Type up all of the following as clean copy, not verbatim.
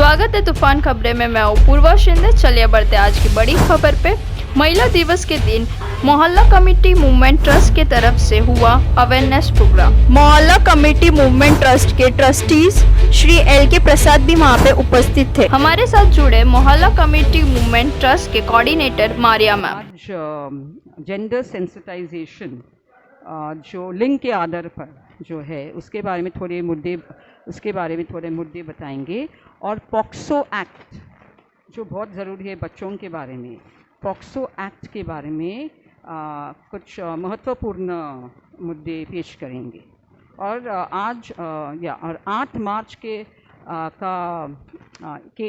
स्वागत है तूफान खबरें में। मैं पूर्वा शिंदे। चलिए बढ़ते आज की बड़ी खबर पे। महिला दिवस के दिन मोहल्ला कमेटी मूवमेंट ट्रस्ट के तरफ से हुआ अवेयरनेस प्रोग्राम। मोहल्ला कमेटी मूवमेंट ट्रस्ट के ट्रस्टीज श्री LK प्रसाद भी वहाँ पे उपस्थित थे। हमारे साथ जुड़े मोहल्ला कमेटी मूवमेंट ट्रस्ट के कोऑर्डिनेटर मारिया मैम। आज जेंडर सेंसिटाइजेशन जो लिंग के आधार पर जो है उसके बारे में थोड़े मुद्दे बताएंगे, और पॉक्सो एक्ट जो बहुत ज़रूरी है बच्चों के बारे में, पॉक्सो एक्ट के बारे में कुछ महत्वपूर्ण मुद्दे पेश करेंगे। और आज 8 मार्च के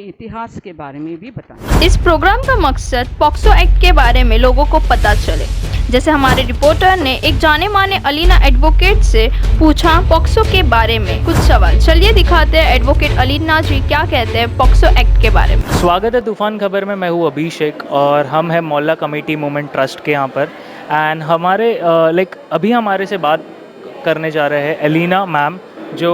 इतिहास के बारे में भी बताएंगे। इस प्रोग्राम का मकसद पॉक्सो एक्ट के बारे में लोगों को पता चले। जैसे हमारे रिपोर्टर ने एक जाने माने अलीना एडवोकेट से पूछा पॉक्सो के बारे में कुछ सवाल। चलिए दिखाते हैं एडवोकेट अलीना जी क्या कहते हैं पॉक्सो एक्ट के बारे में। स्वागत है तूफान खबर में। मैं हूँ अभिषेक और हम हैं मोहल्ला कमेटी मूवमेंट ट्रस्ट के यहाँ पर। एंड हमारे अभी हमारे से बात करने जा रहे हैं एलिना मैम, जो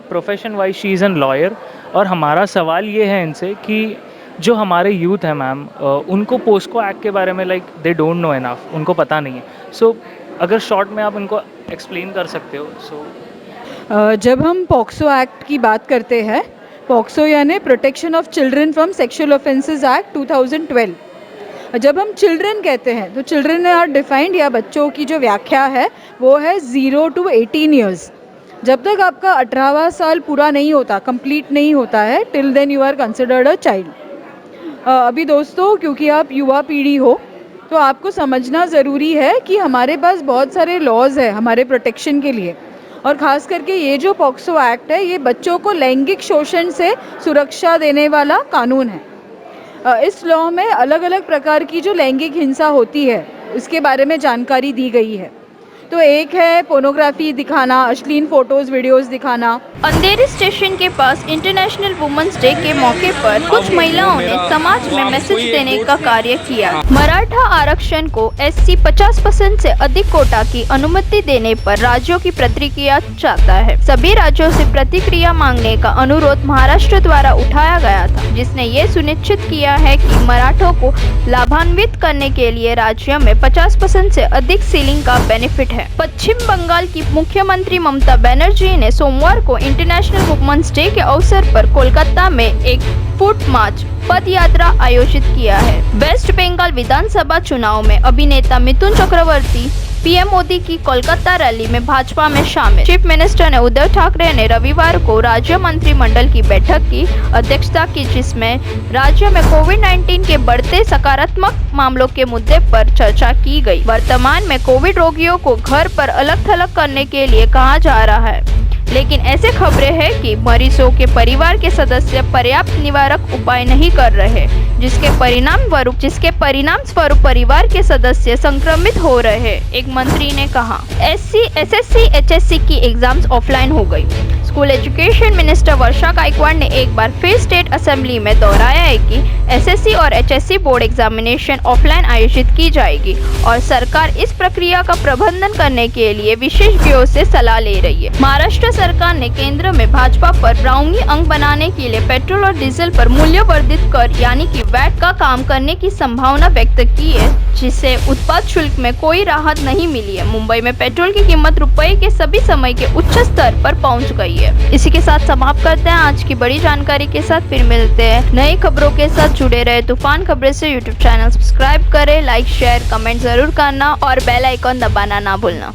profession wise she is an lawyer. और हमारा सवाल ये है इनसे कि जो हमारे यूथ है मैम, उनको पोस्को एक्ट के बारे में दे डोंट नो इनफ, उनको पता नहीं है। सो अगर शॉर्ट में आप उनको एक्सप्लेन कर सकते हो। जब हम पॉक्सो एक्ट की बात करते हैं, पॉक्सो यानी protection of children from sexual offences act 2012। जब हम चिल्ड्रन कहते हैं तो चिल्ड्रन आर डिफाइंड, या बच्चों की जो व्याख्या है वो है 0 to 18 ईयर्स। जब तक आपका 18वां साल पूरा नहीं होता, कंप्लीट नहीं होता है, till then you are considered a child. अभी दोस्तों, क्योंकि आप युवा पीढ़ी हो तो आपको समझना ज़रूरी है कि हमारे पास बहुत सारे लॉज है हमारे प्रोटेक्शन के लिए, और ख़ास करके ये जो पॉक्सो एक्ट है ये बच्चों को लैंगिक शोषण से सुरक्षा देने वाला कानून है। इस लॉ में अलग अलग प्रकार की जो लैंगिक हिंसा होती है इसके बारे में जानकारी दी गई है। तो एक है पोर्नोग्राफी दिखाना, अश्लील फोटोज वीडियोस दिखाना। अंधेरी स्टेशन के पास इंटरनेशनल वुमेन्स डे के मौके पर कुछ महिलाओं ने समाज में मैसेज देने का कार्य किया। मराठा आरक्षण को SC 50% से अधिक कोटा की अनुमति देने पर राज्यों की प्रतिक्रिया चाहता है। सभी राज्यों से प्रतिक्रिया मांगने का अनुरोध महाराष्ट्र द्वारा उठाया गया था, जिसने ये सुनिश्चित किया है कि मराठों को लाभान्वित करने के लिए राज्य में 50% से अधिक सीलिंग का बेनिफिट है। पश्चिम बंगाल की मुख्यमंत्री ममता बनर्जी ने सोमवार को इंटरनेशनल वुमेन्स डे के अवसर पर कोलकाता में एक फुट मार्च पद यात्रा आयोजित किया है। वेस्ट बंगाल विधानसभा चुनाव में अभिनेता मिथुन चक्रवर्ती PM मोदी की कोलकाता रैली में भाजपा में शामिल। चीफ मिनिस्टर ने उद्धव ठाकरे ने रविवार को राज्य मंत्रिमंडल की बैठक की अध्यक्षता की, जिसमें राज्य में कोविड-19 के बढ़ते सकारात्मक मामलों के मुद्दे पर चर्चा की गई। वर्तमान में कोविड रोगियों को घर पर अलग थलग करने के लिए कहा जा रहा है, लेकिन ऐसे खबरें हैं कि मरीजों के परिवार के सदस्य पर्याप्त निवारक उपाय नहीं कर रहे, जिसके परिणाम स्वरूप परिवार के सदस्य संक्रमित हो रहे। एक मंत्री ने कहा SC, SSC, HSC की एग्जाम्स ऑफलाइन हो गई। स्कूल एजुकेशन मिनिस्टर वर्षा गायकवाड़ ने एक बार फिर स्टेट असेंबली में दोहराया है कि SSC और HSC बोर्ड एग्जामिनेशन ऑफलाइन आयोजित की जाएगी, और सरकार इस प्रक्रिया का प्रबंधन करने के लिए विशेष ब्यूरो से सलाह ले रही है। महाराष्ट्र सरकार ने केंद्र में भाजपा पर ब्राउनी अंक बनाने के लिए पेट्रोल और डीजल पर मूल्य वर्धित कर यानी कि वैट का काम करने की संभावना व्यक्त की है, जिससे उत्पाद शुल्क में कोई राहत नहीं मिली है। मुंबई में पेट्रोल की कीमत रुपए के सभी समय के उच्च स्तर पर पहुंच गई है। इसी के साथ समाप्त करते हैं आज की बड़ी जानकारी के साथ। फिर मिलते हैं नई खबरों के साथ। जुड़े रहे तूफान खबरें से। यूट्यूब चैनल सब्सक्राइब करें, लाइक शेयर कमेंट जरूर करना और बेल आइकॉन दबाना ना भूलना।